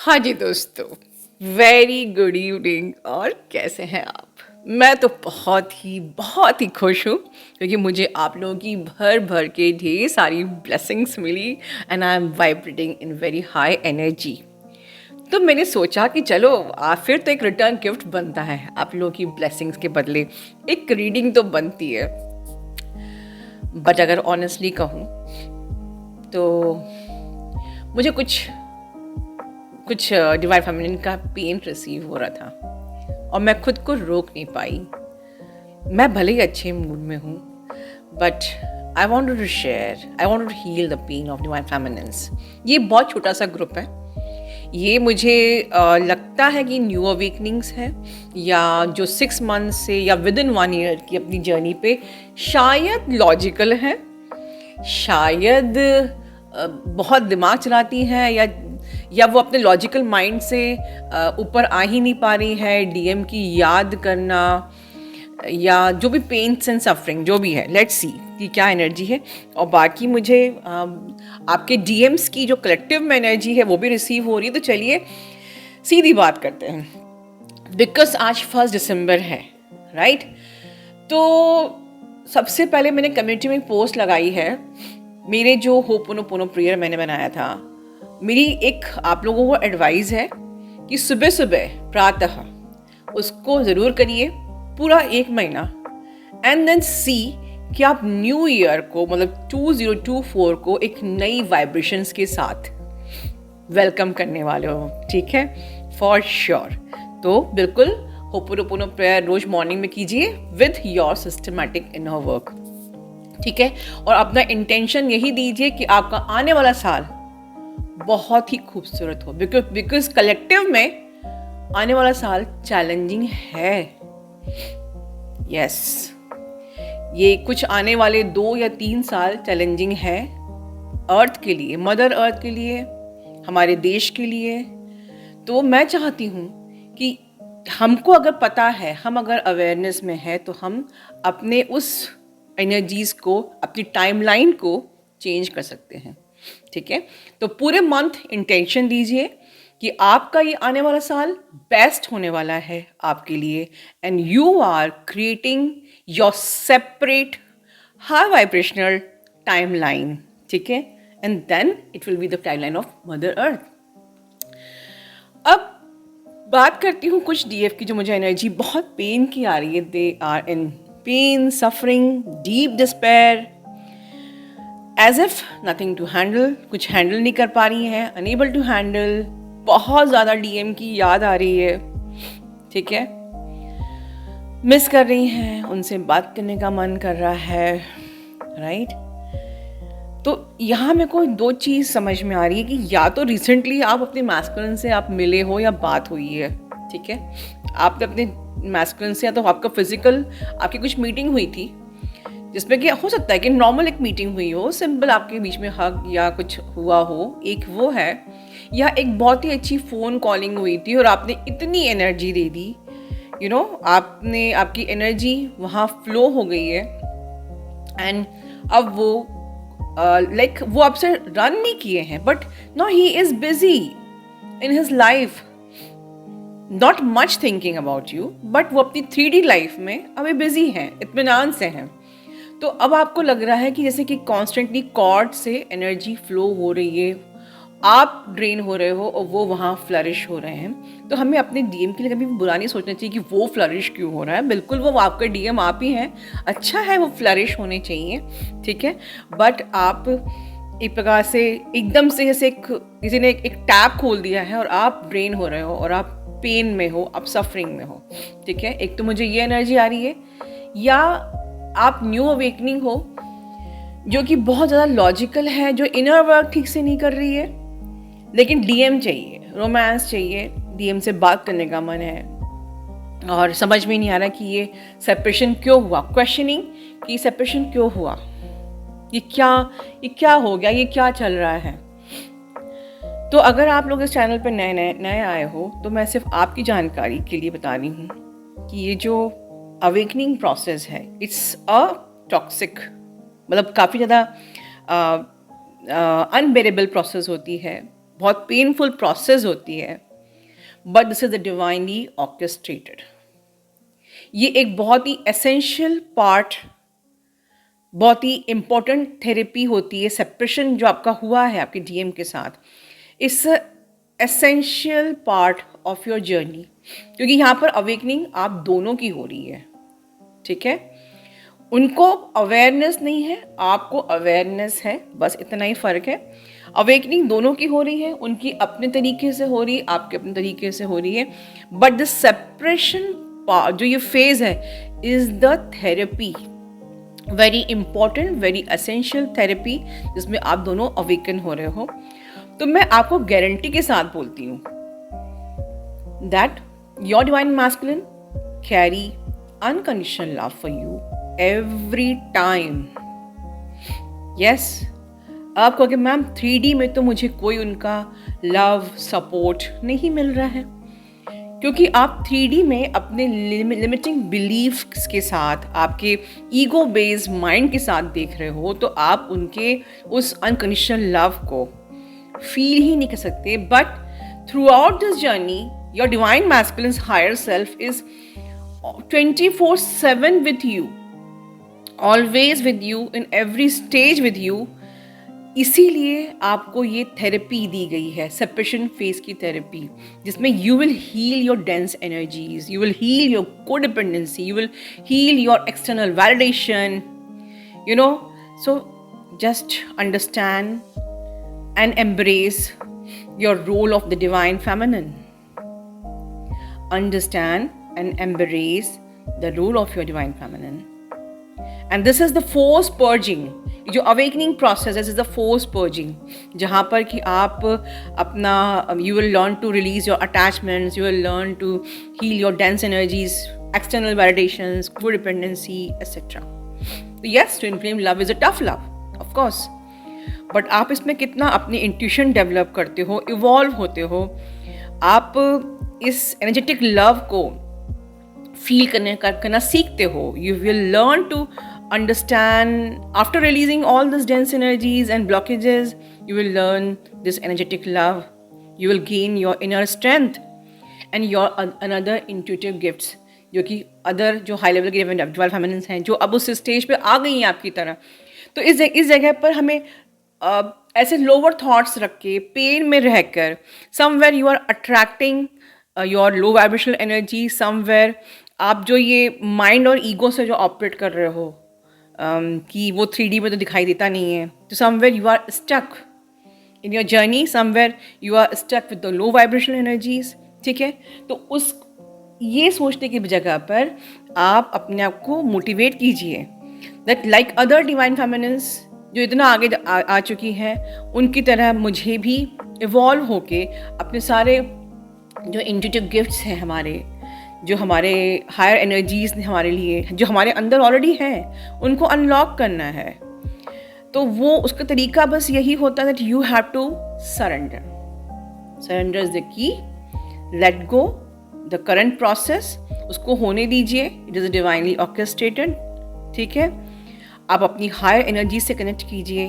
हाँ जी दोस्तों, very good evening. और कैसे हैं आप? मैं तो बहुत ही खुश हूँ क्योंकि मुझे आप लोगों की भर भर के ढेर सारी ब्लेसिंग्स मिली and I am vibrating in very high energy. तो मैंने सोचा कि चलो फिर तो एक रिटर्न गिफ्ट बनता है आप लोगों की ब्लेसिंग्स के बदले, एक रीडिंग तो बनती है। बट अगर ऑनेस्टली कहूँ तो मुझे कुछ कुछ डिवाइन फेमिनिन का पेन रिसीव हो रहा था और मैं खुद को रोक नहीं पाई। मैं भले ही अच्छे मूड में हूँ but I want to share, I want to heal the pain of divine feminines. ये बहुत छोटा सा ग्रुप है। ये मुझे लगता है कि न्यू अवेकनिंग्स है या जो 6 मंथ से या विद इन 1 ईयर की अपनी जर्नी पे शायद लॉजिकल है, शायद बहुत दिमाग चलाती हैं या वो अपने लॉजिकल माइंड से ऊपर आ ही नहीं पा रही है। डीएम की याद करना या जो भी पेन्स एंड सफरिंग जो भी है, लेट्स सी कि क्या एनर्जी है। और बाकी मुझे आपके डीएम्स की जो कलेक्टिव में एनर्जी है वो भी रिसीव हो रही है। तो चलिए सीधी बात करते हैं, बिकॉज आज 1 दिसंबर है, राइट? तो सबसे पहले मैंने कम्युनिटी में एक पोस्ट लगाई है, मेरे जो होपोनोपोनो प्रेयर मैंने बनाया था। मेरी एक आप लोगों को एडवाइस है कि सुबह सुबह प्रातः उसको ज़रूर करिए पूरा 1 महीना एंड देन सी कि आप न्यू ईयर को मतलब 2024 को एक नई वाइब्रेशंस के साथ वेलकम करने वाले हो, ठीक है? For sure. तो बिल्कुल होपोनोपोनो प्रेयर रोज मॉर्निंग में कीजिए with your systematic inner work, ठीक है? और अपना इंटेंशन यही दीजिए कि आपका आने वाला साल बहुत ही खूबसूरत हो, बिकॉज कलेक्टिव में आने वाला साल चैलेंजिंग है। यस, ये कुछ आने वाले 2 या 3 साल चैलेंजिंग है अर्थ के लिए, मदर अर्थ के लिए, हमारे देश के लिए। तो मैं चाहती हूँ कि हमको अगर पता है, हम अगर अवेयरनेस में है, तो हम अपने उस एनर्जीज को, अपनी टाइमलाइन को चेंज कर सकते हैं, ठीक है? तो पूरे मंथ इंटेंशन दीजिए कि आपका ये आने वाला साल बेस्ट होने वाला है आपके लिए and you are creating your separate high vibrational timeline, ठीक है? And then it will be the timeline of mother earth. अब बात करती हूँ कुछ डीएफ की जो मुझे एनर्जी बहुत पेन की आ रही है। They are in pain, suffering, deep despair, as if nothing to handle, कुछ हैंडल नहीं कर पा रही हैं, अनेबल टू हैंडल, बहुत ज़्यादा डीएम की याद आ रही है, ठीक है? मिस कर रही हैं, उनसे बात करने का मन कर रहा है, राइट? तो यहाँ मेरे को 2 चीज़ समझ में आ रही है कि या तो रिसेंटली आप अपने मैस्कुलिन से आप मिले हो या बात हुई है, ठीक है? आपने अपने मैस्कुलिन से या तो आपका फिजिकल आपकी कुछ मीटिंग हुई थी जिसमें कि हो सकता है कि नॉर्मल एक मीटिंग हुई हो, सिंपल आपके बीच में हग या कुछ हुआ हो, एक वो है, या एक बहुत ही अच्छी फ़ोन कॉलिंग हुई थी और आपने इतनी एनर्जी दे दी, आपने, आपकी एनर्जी वहाँ फ्लो हो गई है एंड अब वो वो आपसे रन नहीं किए हैं, but no, he is busy in his life, not much thinking about you, but वो अपनी 3D लाइफ में अभी बिजी हैं, इत्मीनान से हैं। तो अब आपको लग रहा है कि जैसे कि कॉन्स्टेंटली कॉर्ड से एनर्जी फ्लो हो रही है, आप ड्रेन हो रहे हो और वो वहाँ फ्लरिश हो रहे हैं। तो हमें अपने डीएम के लिए कभी बुरा नहीं सोचना चाहिए कि वो फ्लरिश क्यों हो रहा है। बिल्कुल वो आपका डीएम आप ही हैं, अच्छा है, वो फ्लरिश होने चाहिए, ठीक है? बट आप एक प्रकार से एकदम से जैसे किसी ने एक टैप खोल दिया है और आप ड्रेन हो रहे हो और आप पेन में हो, आप सफरिंग में हो, ठीक है? एक तो मुझे ये एनर्जी आ रही है, या आप न्यू अवेकनिंग हो जो कि बहुत ज़्यादा लॉजिकल है, जो इनर वर्क ठीक से नहीं कर रही है, लेकिन डीएम चाहिए, रोमांस चाहिए, डीएम से बात करने का मन है और समझ में नहीं आ रहा कि ये सेपरेशन क्यों हुआ, क्वेश्चनिंग कि सेपरेशन क्यों हुआ, ये क्या हो गया, ये क्या चल रहा है। तो अगर आप लोग इस चैनल पर नए आए हो तो मैं सिर्फ आपकी जानकारी के लिए बता रही हूँ कि ये जो अवेकनिंग प्रोसेस है, इट्स अ टॉक्सिक, मतलब काफ़ी ज़्यादा अनबेरेबल प्रोसेस होती है बहुत पेनफुल प्रोसेस होती है, but this is the divinely orchestrated. ये एक बहुत ही एसेंशियल पार्ट, बहुत ही इम्पोर्टेंट थेरेपी होती है। सेपरेशन जो आपका हुआ है आपके डीएम के साथ, इस essential part of your journey, क्योंकि यहाँ पर अवेकनिंग आप दोनों की हो रही है, ठीक है। उनको अवेयरनेस नहीं है, आपको अवेयरनेस है, बस इतना ही फ़र्क है। अवेकनिंग दोनों की हो रही है, उनकी अपने तरीके से हो रही है, आपके अपने तरीके से हो रही है, बट द सेपरेशन जो ये फेज़ है is the therapy, very important, very essential therapy, जिसमें आप दोनों अवेकन हो रहे हो। तो मैं आपको गारंटी के साथ बोलती हूँ that your divine masculine carry unconditional love for you every time. Yes, आप कहोगे मैम 3D में तो मुझे कोई उनका लव सपोर्ट नहीं मिल रहा है, क्योंकि आप 3D में अपने लिमिटिंग बिलीफ्स के साथ, आपके ईगो बेस्ड माइंड के साथ देख रहे हो, तो आप उनके उस अनकंडीशनल लव को फील ही नहीं कर सकते। But throughout this journey your divine masculine higher self is 24/7 with you, always with you, in every stage with you। इसीलिए आपको ये थेरेपी दी गई है, सेपरेशन फेज की थेरेपी, जिसमें you will heal your dense energies, you will heal your codependency, you will heal your external validation, you know. So just understand and embrace your role of the divine feminine. Understand and embrace the role of your divine feminine. And this is the force purging. जो awakening process is the force purging, जहाँ पर कि आप अपना you will learn to release your attachments, you will learn to heal your dense energies, external validations, codependency, etc. Yes, twin flame love is a tough love, of course. But आप इसमें कितना अपनी intuition develop करते हो, evolve होते हो, आप इस एनर्जेटिक लव को फील करना सीखते हो। You will learn to understand after releasing all this dense energies and blockages, you will learn this energetic love, you will gain your inner strength and your another intuitive gifts, जो कि other जो high level के divine feminines हैं, जो अब उस stage पे आ गई हैं आपकी तरह। तो इस जगह पर हमें ऐसे लोअर थॉट्स रख के, पेन में रहकर, somewhere you are attracting your low vibrational energy, somewhere आप जो ये माइंड और ईगो से जो ऑपरेट कर रहे हो कि वो 3D में तो दिखाई देता नहीं है, तो somewhere you are stuck in your journey, somewhere you are stuck with the low vibrational energies, ठीक है। तो उस ये सोचने की जगह पर आप अपने आप को मोटिवेट कीजिए that like other divine feminines जो इतना आगे आ चुकी हैं, उनकी तरह मुझे भी इवॉल्व होके अपने सारे जो इंट्यूटिव गिफ्ट्स हैं हमारे, जो हमारे हायर एनर्जीज ने हमारे लिए, जो हमारे अंदर ऑलरेडी हैं, उनको अनलॉक करना है। तो वो उसका तरीका बस यही होता है that you have to surrender. Surrender is the key, let go the current process, उसको होने दीजिए, इट इज़ डिवाइनली ऑर्केस्ट्रेटेड, ठीक है। आप अपनी हायर एनर्जी से कनेक्ट कीजिए।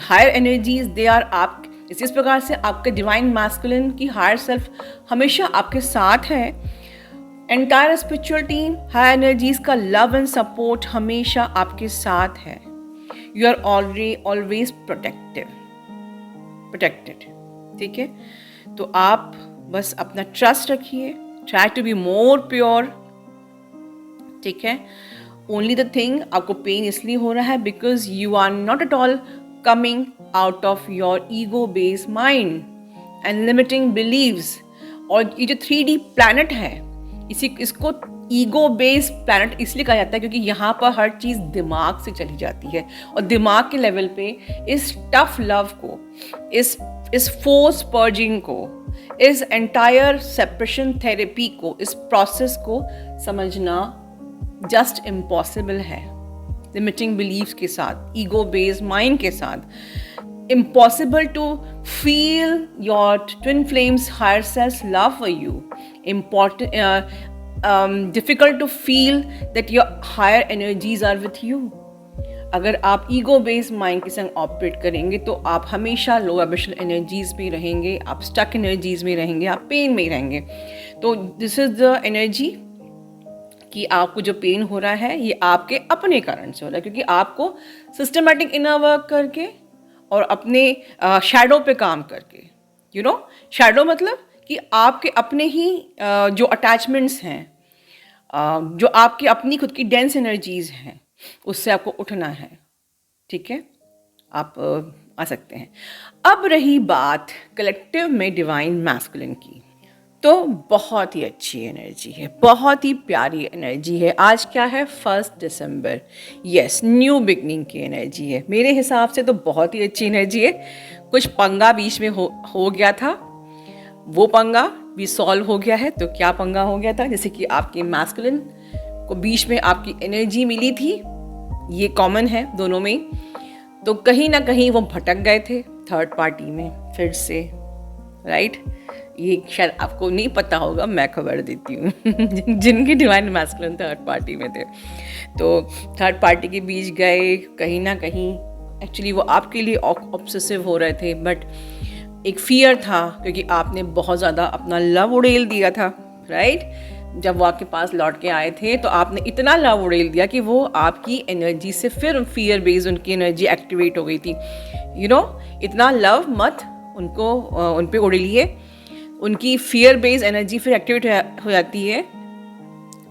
हायर एनर्जीज दे आर आप, इस प्रकार से आपके डिवाइन मैस्कुलिन की हायर सेल्फ हमेशा आपके साथ है। Entire spiritual team, higher energies का लव एंड सपोर्ट हमेशा आपके साथ है। यू आर ऑलवेज प्रोटेक्टेड, ठीक है। तो आप बस अपना ट्रस्ट रखिए, try to be more pure, ठीक है। ओनली द थिंग, आपको पेन इसलिए हो रहा है because you are not at all coming out of your ego based mind and limiting beliefs. और ये जो 3D प्लैनेट है, इसको ईगो बेस्ड प्लैनेट इसलिए कहा जाता है क्योंकि यहाँ पर हर चीज़ दिमाग से चली जाती है, और दिमाग के लेवल पे इस टफ लव को, इस फोर्स पर्जिंग को, इस एंटायर सेपरेशन थेरेपी को, इस प्रोसेस को समझना जस्ट इम्पॉसिबल है। लिमिटिंग बिलीव्स के साथ, ईगो बेस्ड माइंड के साथ, impossible to feel your twin flames higher self love for you, difficult to feel that your higher energies are with you. अगर आप ईगो बेस्ड माइंड के संग operate करेंगे तो आप हमेशा लो वाइब्रेशनल एनर्जीज में रहेंगे, आप स्टक एनर्जीज में रहेंगे, आप पेन में रहेंगे। तो दिस इज़ द एनर्जी कि आपको जो पेन हो रहा है ये आपके अपने कारण से हो रहा है, क्योंकि आपको सिस्टमेटिक इनर वर्क करके और अपने शैडो पे काम करके, शैडो मतलब कि आपके अपने ही जो अटैचमेंट्स हैं, जो आपकी अपनी खुद की डेंस एनर्जीज हैं, उससे आपको उठना है। ठीक है, आप आ सकते हैं। अब रही बात कलेक्टिव में डिवाइन मैस्कुलिन की, तो बहुत ही अच्छी एनर्जी है, बहुत ही प्यारी एनर्जी है। आज क्या है, 1 दिसंबर। यस, न्यू बिगनिंग की एनर्जी है। मेरे हिसाब से तो बहुत ही अच्छी एनर्जी है। कुछ पंगा बीच में हो गया था, वो पंगा भी सॉल्व हो गया है। तो क्या पंगा हो गया था, जैसे कि आपके मैस्कुलिन को बीच में आपकी एनर्जी मिली थी, ये कॉमन है दोनों में, तो कहीं ना कहीं वो भटक गए थे थर्ड पार्टी में फिर से, राइट। ये शायद आपको नहीं पता होगा, मैं खबर देती हूँ जिनकी डिवाइन मैस्कुलिन थर्ड पार्टी में थे, तो थर्ड पार्टी के बीच गए कहीं ना कहीं। एक्चुअली वो आपके लिए ऑब्सेसिव हो रहे थे, बट एक फियर था, क्योंकि आपने बहुत ज़्यादा अपना लव उड़ेल दिया था, राइट। जब वो आपके पास लौट के आए थे तो आपने इतना लव उड़ेल दिया कि वो आपकी एनर्जी से फिर फियर बेस्ड उनकी एनर्जी एक्टिवेट हो गई थी। इतना लव मत उनको उन पे उड़ेलिए, उनकी फियर बेस्ड एनर्जी फिर एक्टिवेट हो जाती है।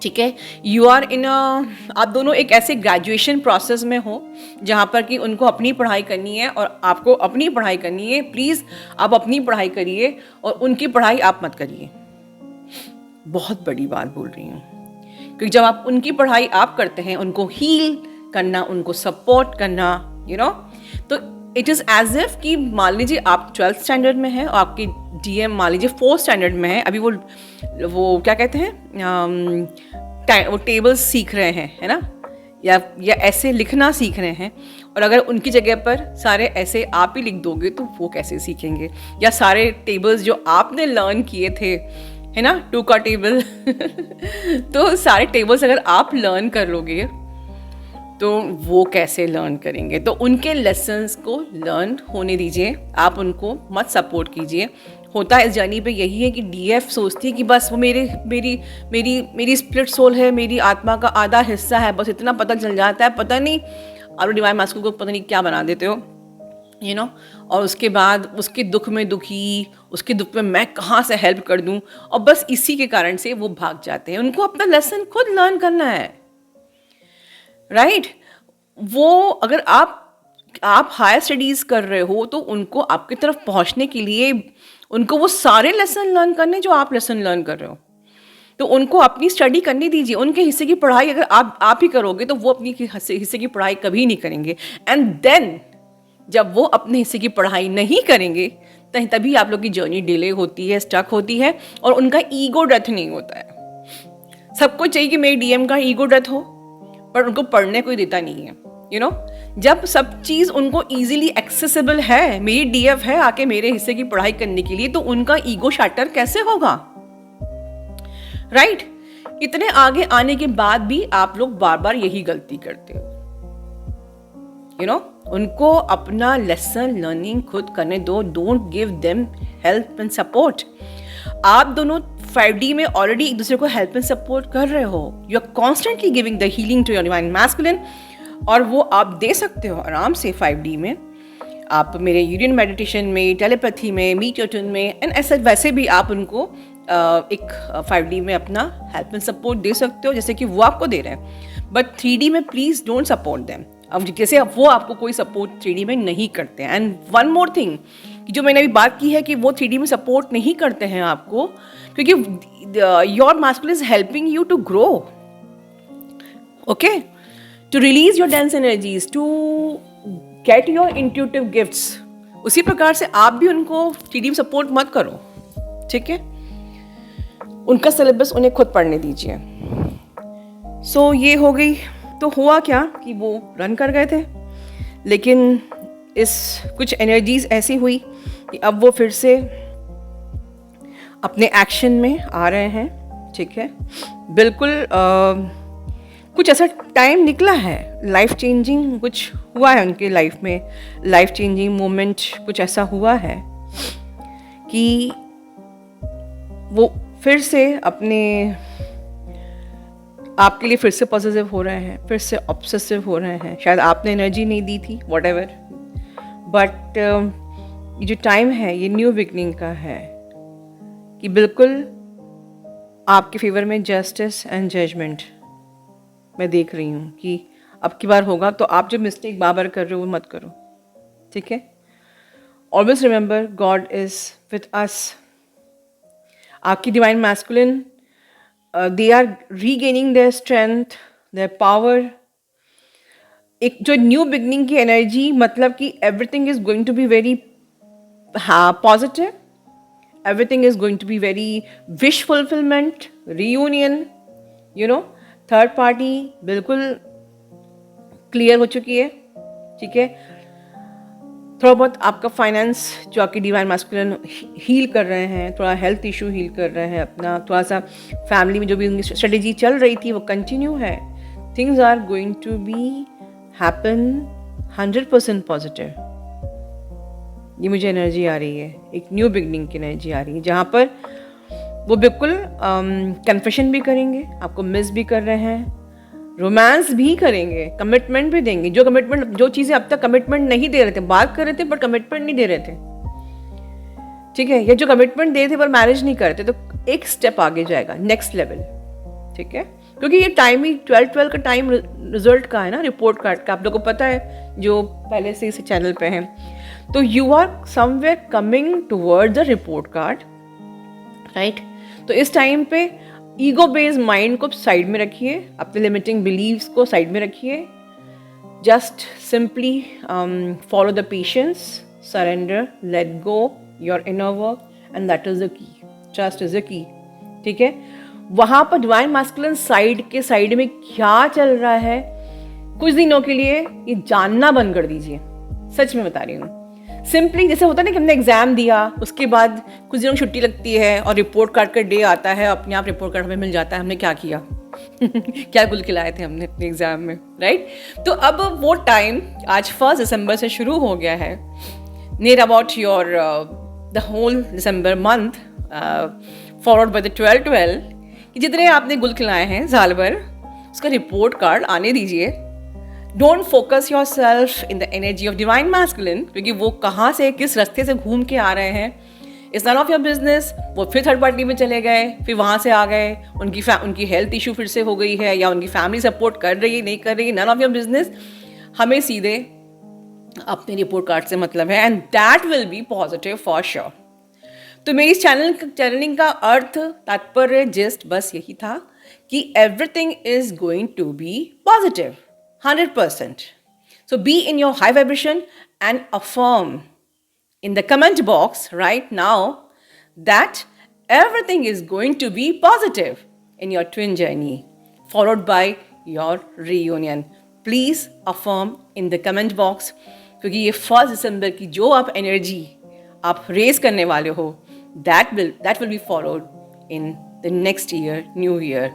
ठीक है, यू आर इन आप दोनों एक ऐसे ग्रेजुएशन प्रोसेस में हो जहाँ पर कि उनको अपनी पढ़ाई करनी है और आपको अपनी पढ़ाई करनी है। प्लीज़ आप अपनी पढ़ाई करिए और उनकी पढ़ाई आप मत करिए। बहुत बड़ी बात बोल रही हूँ, क्योंकि जब आप उनकी पढ़ाई आप करते हैं, उनको हील करना, उनको सपोर्ट करना, तो इट इज़ एज इफ कि मान लीजिए आप 12th स्टैंडर्ड में हैं और आपकी डीएम मान लीजिए 4th स्टैंडर्ड में है। अभी वो क्या कहते हैं, वो टेबल्स सीख रहे हैं, है ना, या ऐसे लिखना सीख रहे हैं, और अगर उनकी जगह पर सारे ऐसे आप ही लिख दोगे तो वो कैसे सीखेंगे। या सारे टेबल्स जो आपने लर्न किए थे, है ना, 2 का टेबल तो सारे टेबल्स अगर आप लर्न कर लोगे तो वो कैसे लर्न करेंगे। तो उनके लेसन्स को लर्न होने दीजिए, आप उनको मत सपोर्ट कीजिए। होता है इस जर्नी पे यही है कि डीएफ सोचती है कि बस वो मेरी स्प्लिट सोल है, मेरी आत्मा का आधा हिस्सा है, बस इतना पता चल जाता है। पता नहीं आप डिवाइन मैस्कुलिन को पता नहीं क्या बना देते हो, और उसके बाद उसके दुख में दुखी, उसके दुख में मैं कहाँ से हेल्प कर दूँ, और बस इसी के कारण से वो भाग जाते हैं। उनको अपना लेसन खुद लर्न करना है, राइट। वो अगर आप हायर स्टडीज़ कर रहे हो तो उनको आपकी तरफ पहुंचने के लिए उनको वो सारे लेसन लर्न करने जो आप लेसन लर्न कर रहे हो, तो उनको अपनी स्टडी करने दीजिए। उनके हिस्से की पढ़ाई अगर आप ही करोगे तो वो अपनी हिस्से की पढ़ाई कभी नहीं करेंगे। एंड देन जब वो अपने हिस्से की पढ़ाई नहीं करेंगे तभी आप लोग की जर्नी डिले होती है, स्टक होती है, और उनका ईगो डेथ नहीं होता है। सबको चाहिए कि मेरी डीएम का ईगो डेथ हो, पर उनको पढ़ने कोई देता नहीं है। जब सब चीज़ उनको इजीली एक्सेसिबल है, मेरी डीएफ है आके मेरे हिस्से की पढ़ाई करने के लिए, तो उनका ईगो शैटर कैसे होगा, राइट। इतने आगे आने के बाद भी आप लोग बार बार यही गलती करते हो। उनको अपना लेसन लर्निंग खुद करने दो। Don't give them help and support. आप दोनों 5D में ऑलरेडी एक दूसरे को हेल्प एंड सपोर्ट कर रहे हो। You are constantly giving the healing to your divine masculine, और वो आप दे सकते हो आराम से 5D में। आप मेरे यूरियन मेडिटेशन में, टेलीपैथी में, मीट योर ट्यून में, एंड ऐसे वैसे भी आप उनको एक 5D में अपना हेल्प एंड सपोर्ट दे सकते हो, जैसे कि वो आपको दे रहे हैं। बट 3D में प्लीज़ डोंट सपोर्ट देम। अब जैसे वो आपको कोई सपोर्ट 3D में नहीं करते हैं। एंड वन मोर थिंग कि जो मैंने अभी बात की है कि वो 3D में सपोर्ट नहीं करते हैं आपको, क्योंकि your masculine is helping you to grow, okay, to release your dense energies, to get your intuitive gifts. उसी प्रकार से आप भी उनको 3D में सपोर्ट मत करो, ठीक है। उनका सिलेबस उन्हें खुद पढ़ने दीजिए। सो ये हो गई। तो हुआ क्या कि वो रन कर गए थे, लेकिन इस कुछ एनर्जीज ऐसी हुई कि अब वो फिर से अपने एक्शन में आ रहे हैं, ठीक है। बिल्कुल कुछ ऐसा टाइम निकला है, लाइफ चेंजिंग कुछ हुआ है उनके लाइफ में, लाइफ चेंजिंग मोमेंट कुछ ऐसा हुआ है कि वो फिर से अपने आपके लिए फिर से पॉजिटिव हो रहे हैं, फिर से ऑब्सेसिव हो रहे हैं। शायद आपने एनर्जी नहीं दी थी, वॉट एवर, बट ये जो टाइम है ये न्यू बिगनिंग का है कि बिल्कुल आपके फेवर में जस्टिस एंड जजमेंट मैं देख रही हूँ कि अब की बार होगा। तो आप जो मिस्टेक बार बार कर रहे हो वो मत करो, ठीक है। Always remember God is with us. आपकी divine masculine they are regaining their strength, their power. एक जो न्यू बिगनिंग की एनर्जी, मतलब कि everything is going to be very positive, everything is going to be very wish fulfillment, reunion, you know, third party बिल्कुल clear हो चुकी है, ठीक है। थोड़ा बहुत आपका फाइनेंस जो आपकी डिवाइन मैस्कुलिन हील कर रहे हैं, थोड़ा हेल्थ इशू हील कर रहे हैं अपना, थोड़ा सा फैमिली में जो भी उनकी स्ट्रेटेजी चल रही थी वो कंटिन्यू है। Things are going to be happen 100% positive. ये मुझे एनर्जी आ रही है, एक न्यू बिगनिंग की एनर्जी आ रही है, जहाँ पर वो बिल्कुल कन्फेशन भी करेंगे, आपको मिस भी कर रहे हैं, रोमांस भी करेंगे, कमिटमेंट भी देंगे। जो कमिटमेंट, जो चीज़ें अब तक कमिटमेंट नहीं दे रहे थे, बात कर रहे थे पर कमिटमेंट नहीं दे रहे थे, ठीक है, या जो कमिटमेंट दे थे पर मैरिज नहीं कर रहे थे, तो एक स्टेप आगे जाएगा, नेक्स्ट लेवल, ठीक है। क्योंकि ये टाइम ही 12 का टाइम रिजल्ट का है ना, रिपोर्ट कार्ड का, आप लोगों को पता है जो पहले से इस चैनल पे हैं। तो you are somewhere coming toward the report card, right. तो इस टाइम पे ईगो बेस्ड माइंड को साइड में रखिए, अपने लिमिटिंग बिलीव्स को साइड में रखिए, just simply follow the patience, surrender, let go your inner work, and that is the key, trust is the key, ठीक है। वहाँ पर डिवाइन मैस्कुलिन साइड के साइड में क्या चल रहा है कुछ दिनों के लिए ये जानना बंद कर दीजिए, सच में बता रही हूँ। सिंपली जैसे होता है ना कि हमने एग्जाम दिया, उसके बाद कुछ दिनों छुट्टी लगती है और रिपोर्ट कार्ड का डे आता है, अपने आप रिपोर्ट कार्ड हमें मिल जाता है, हमने क्या किया क्या गुल खिलाए थे हमने अपने एग्जाम में, राइट। तो अब वो टाइम आज 1 दिसंबर से शुरू हो गया है, near about your the whole December month, followed by the 12-12, कि जितने आपने गुल खिलाए हैं साल भर, उसका रिपोर्ट कार्ड आने दीजिए। Don't focus your self in the energy of divine masculine, क्योंकि वो कहाँ से किस रास्ते से घूम के आ रहे हैं, it's none of your business. वो फिर थर्ड पार्टी में चले गए, फिर वहाँ से आ गए, उनकी हेल्थ इशू फिर से हो गई है, या उनकी फैमिली सपोर्ट कर रही है नहीं कर रही है, नन ऑफ योर बिजनेस। हमें सीधे अपने रिपोर्ट कार्ड से मतलब है, and that will be positive for sure. तो मेरी चैनलिंग का अर्थ, तात्पर्य, जिस्ट बस यही था कि everything is going to be positive 100%. So be in your high vibration and affirm in the comment box right now that everything is going to be positive in your twin journey, followed by your reunion. Please affirm in the comment box, क्योंकि ये 1 दिसंबर की जो आप energy आप raise करने वाले हो, that will be followed in the next year, new year.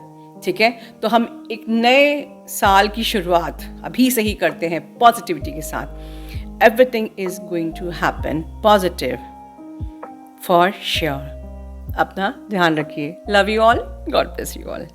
ठीक है। तो हम एक नए साल की शुरुआत अभी से ही करते हैं पॉजिटिविटी के साथ। Everything is going to happen positive for sure. अपना ध्यान रखिए। Love you all, God bless you all.